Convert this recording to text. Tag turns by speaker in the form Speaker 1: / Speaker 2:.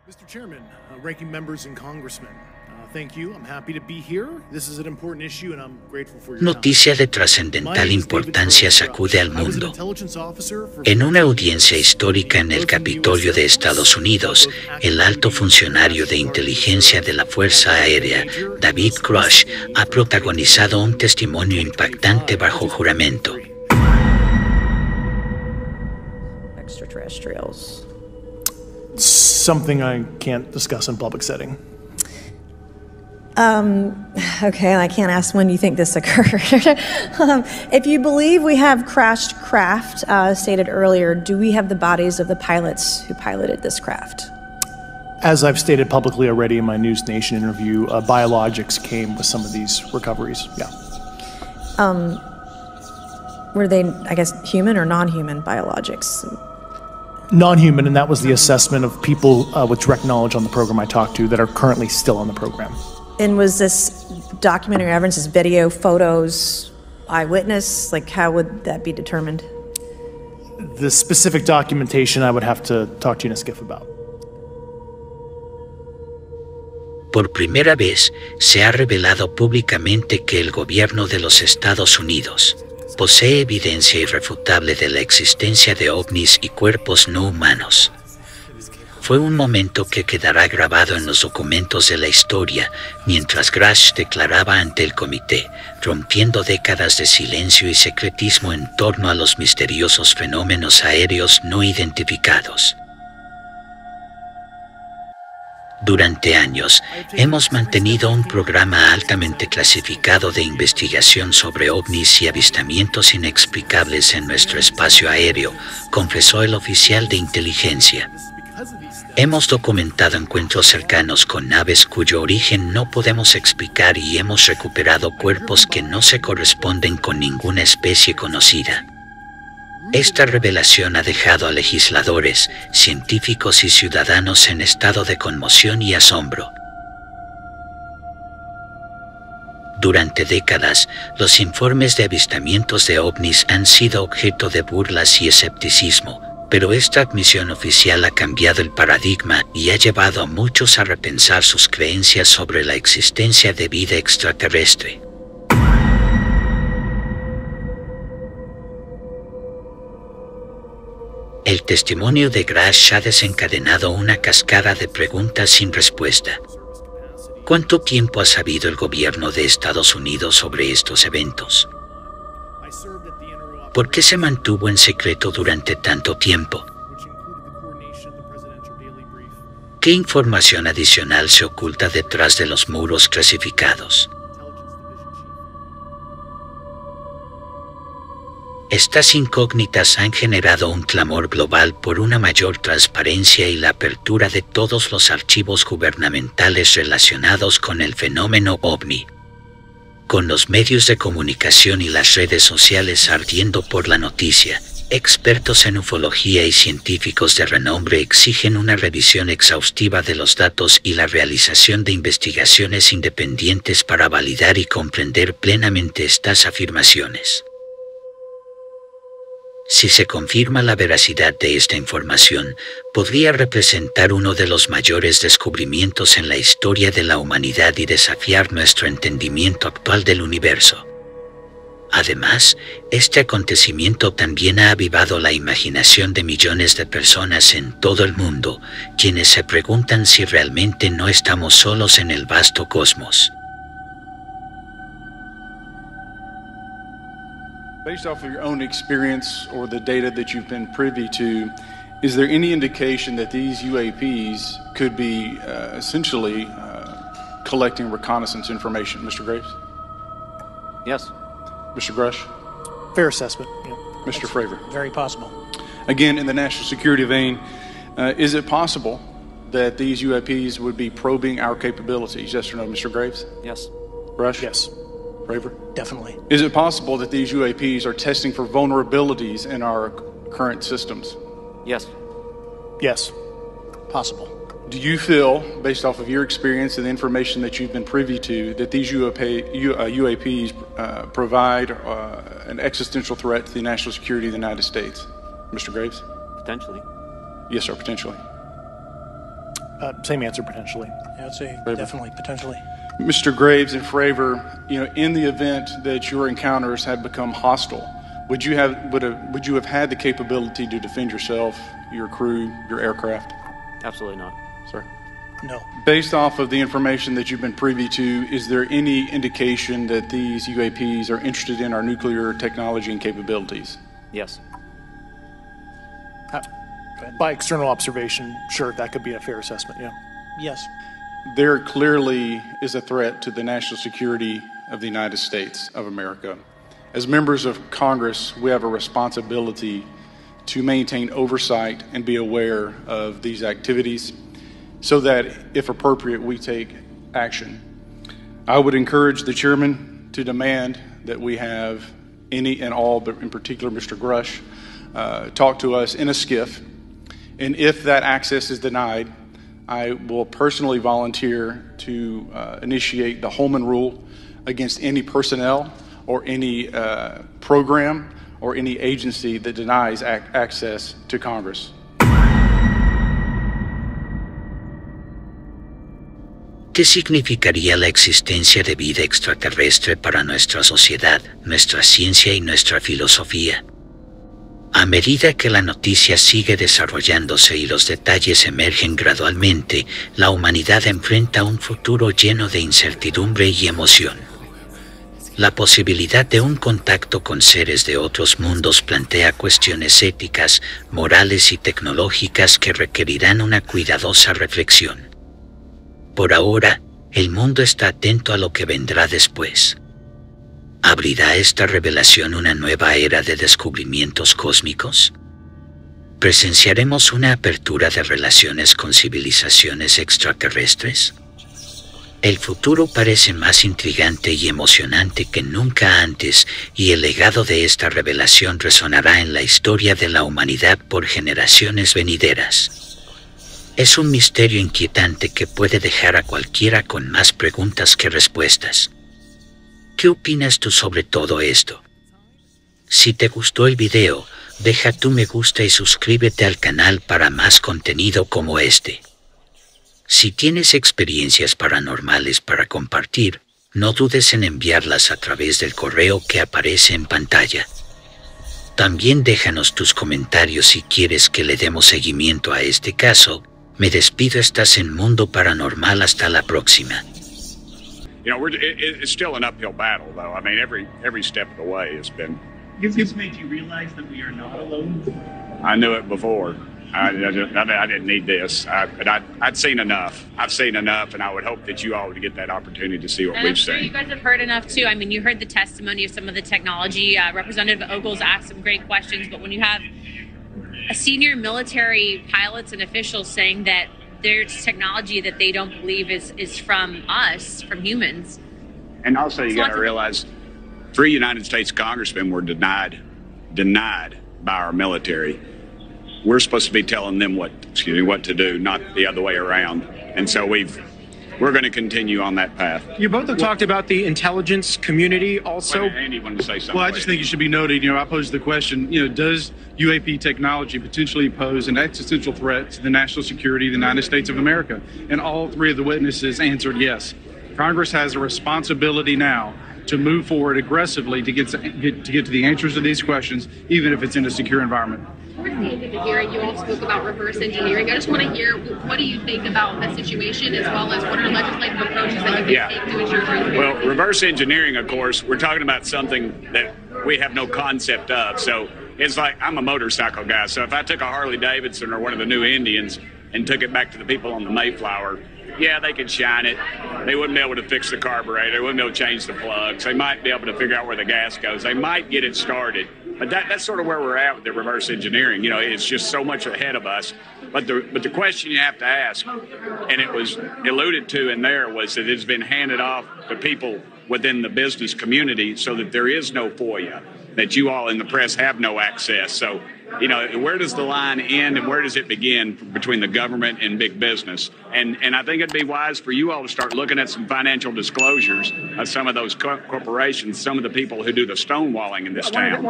Speaker 1: Mr. Chairman, ranking members and congressmen, thank you. I'm happy to be here. This is an important issue and I'm grateful for your time.
Speaker 2: Noticia de trascendental importancia sacude al mundo. En una audiencia histórica en el Capitolio de Estados Unidos, el alto funcionario de inteligencia de la Fuerza Aérea, David Grush, ha protagonizado un testimonio impactante bajo juramento.
Speaker 3: Extraterrestrials.
Speaker 1: Something I can't discuss in public setting.
Speaker 3: Okay, I can't ask when you think this occurred. If you believe we have crashed craft, stated earlier, do we have the bodies of the pilots who piloted this craft?
Speaker 1: As I've stated publicly already in my News Nation interview, biologics came with some of these recoveries, yeah.
Speaker 3: Were they, I guess, human or non-human biologics?
Speaker 1: Non-human, and that was the assessment of people with direct knowledge on the program I talked to that are currently still on the program.
Speaker 3: And was this documentary evidence, this video, photos, eyewitness? Like, how would that be determined?
Speaker 1: The specific documentation I would have to talk to you in a skiff about.
Speaker 2: Por primera vez, se ha revelado públicamente que el gobierno de los Estados Unidos posee evidencia irrefutable de la existencia de ovnis y cuerpos no humanos. Fue un momento que quedará grabado en los documentos de la historia mientras Grush declaraba ante el comité, rompiendo décadas de silencio y secretismo en torno a los misteriosos fenómenos aéreos no identificados. Durante años, hemos mantenido un programa altamente clasificado de investigación sobre ovnis y avistamientos inexplicables en nuestro espacio aéreo, confesó el oficial de inteligencia. Hemos documentado encuentros cercanos con naves cuyo origen no podemos explicar y hemos recuperado cuerpos que no se corresponden con ninguna especie conocida. Esta revelación ha dejado a legisladores, científicos y ciudadanos en estado de conmoción y asombro. Durante décadas, los informes de avistamientos de ovnis han sido objeto de burlas y escepticismo, pero esta admisión oficial ha cambiado el paradigma y ha llevado a muchos a repensar sus creencias sobre la existencia de vida extraterrestre. El testimonio de Grush ha desencadenado una cascada de preguntas sin respuesta. ¿Cuánto tiempo ha sabido el gobierno de Estados Unidos sobre estos eventos? ¿Por qué se mantuvo en secreto durante tanto tiempo? ¿Qué información adicional se oculta detrás de los muros clasificados? Estas incógnitas han generado un clamor global por una mayor transparencia y la apertura de todos los archivos gubernamentales relacionados con el fenómeno ovni. Con los medios de comunicación y las redes sociales ardiendo por la noticia, expertos en ufología y científicos de renombre exigen una revisión exhaustiva de los datos y la realización de investigaciones independientes para validar y comprender plenamente estas afirmaciones. Si se confirma la veracidad de esta información, podría representar uno de los mayores descubrimientos en la historia de la humanidad y desafiar nuestro entendimiento actual del universo. Además, este acontecimiento también ha avivado la imaginación de millones de personas en todo el mundo, quienes se preguntan si realmente no estamos solos en el vasto cosmos.
Speaker 4: Based off of your own experience or the data that you've been privy to, is there any indication that these UAPs could be essentially collecting reconnaissance information? Mr. Graves?
Speaker 5: Yes.
Speaker 4: Mr. Grush?
Speaker 1: Fair assessment, yeah.
Speaker 4: Mr. Fravor?
Speaker 5: Very possible.
Speaker 4: Again, in the national security vein, is it possible that these UAPs would be probing our capabilities? Yes or no, Mr. Graves?
Speaker 5: Yes.
Speaker 4: Grush?
Speaker 1: Yes.
Speaker 4: Fravor?
Speaker 1: Definitely.
Speaker 4: Is it possible that these UAPs are testing for vulnerabilities in our current systems?
Speaker 5: Yes.
Speaker 1: Yes. Possible.
Speaker 4: Do you feel, based off of your experience and the information that you've been privy to, that these UAPs provide an existential threat to the national security of the United States? Mr. Graves?
Speaker 5: Potentially.
Speaker 4: Yes, sir, potentially.
Speaker 1: Same answer, potentially.
Speaker 6: Yeah, I'd say definitely, potentially.
Speaker 4: Mr. Graves and Fravor, in the event that your encounters had become hostile, would you have had the capability to defend yourself, your crew, your aircraft?
Speaker 5: Absolutely not.
Speaker 4: Sir?
Speaker 6: No.
Speaker 4: Based off of the information that you've been privy to, is there any indication that these UAPs are interested in our nuclear technology and capabilities?
Speaker 5: Yes.
Speaker 1: By external observation, sure, that could be a fair assessment, yeah.
Speaker 6: Yes.
Speaker 4: There clearly is a threat to the national security of the United States of America. As members of Congress, we have a responsibility to maintain oversight and be aware of these activities so that, if appropriate, we take action. I would encourage the chairman to demand that we have any and all, but in particular Mr. Grush, talk to us in a skiff. And if that access is denied, I will personally volunteer to initiate the Holman Rule against any personnel or any program or any agency that denies access to Congress.
Speaker 2: ¿Qué significaría la existencia de vida extraterrestre para nuestra sociedad, nuestra ciencia y nuestra filosofía? A medida que la noticia sigue desarrollándose y los detalles emergen gradualmente, la humanidad enfrenta un futuro lleno de incertidumbre y emoción. La posibilidad de un contacto con seres de otros mundos plantea cuestiones éticas, morales y tecnológicas que requerirán una cuidadosa reflexión. Por ahora, el mundo está atento a lo que vendrá después. ¿Abrirá esta revelación una nueva era de descubrimientos cósmicos? ¿Presenciaremos una apertura de relaciones con civilizaciones extraterrestres? El futuro parece más intrigante y emocionante que nunca antes, y el legado de esta revelación resonará en la historia de la humanidad por generaciones venideras. Es un misterio inquietante que puede dejar a cualquiera con más preguntas que respuestas. ¿Qué opinas tú sobre todo esto? Si te gustó el video, deja tu me gusta y suscríbete al canal para más contenido como este. Si tienes experiencias paranormales para compartir, no dudes en enviarlas a través del correo que aparece en pantalla. También déjanos tus comentarios si quieres que le demos seguimiento a este caso. Me despido, estás en Mundo Paranormal, hasta la próxima.
Speaker 7: You know, it's still an uphill battle, though. I mean, every step of the way has been.
Speaker 8: Has this made you realize that we are not alone?
Speaker 7: I knew it before. I didn't need this, but I'd seen enough. I've seen enough, and I would hope that you all would get that opportunity to see what we've seen.
Speaker 9: You guys have heard enough too. I mean, you heard the testimony of some of the technology. Representative Ogles asked some great questions, but when you have a senior military pilots and officials saying that there's technology that they don't believe is from us, from humans.
Speaker 7: And also, you got to realize, 3 United States congressmen were denied by our military. We're supposed to be telling them what to do, not the other way around. And so we're going to continue on that path.
Speaker 10: You both have talked about the intelligence community also.
Speaker 7: Wait, Andy wanted to say something.
Speaker 4: Well, I just think it should be noted, I posed the question, does UAP technology potentially pose an existential threat to the national security of the United States of America? And all 3 of the witnesses answered yes. Congress has a responsibility now to move forward aggressively to get to the answers to these questions, even if it's in a secure environment.
Speaker 11: Towards the end of the hearing, you all spoke about reverse engineering. I just want to hear, what do you think about the situation, as well as what are legislative approaches that you can take to ensure transparency?
Speaker 7: Well, reverse engineering, of course, we're talking about something that we have no concept of. So it's like, I'm a motorcycle guy. So if I took a Harley Davidson or one of the new Indians and took it back to the people on the Mayflower, yeah, they could shine it. They wouldn't be able to fix the carburetor. They wouldn't be able to change the plugs. They might be able to figure out where the gas goes. They might get it started. But that's sort of where we're at with the reverse engineering. It's just so much ahead of us. But the question you have to ask, and it was alluded to in there, was that it's been handed off to people within the business community so that there is no FOIA, that you all in the press have no access. So, where does the line end and where does it begin between the government and big business? And I think it'd be wise for you all to start looking at some financial disclosures of some of those corporations, some of the people who do the stonewalling in this town.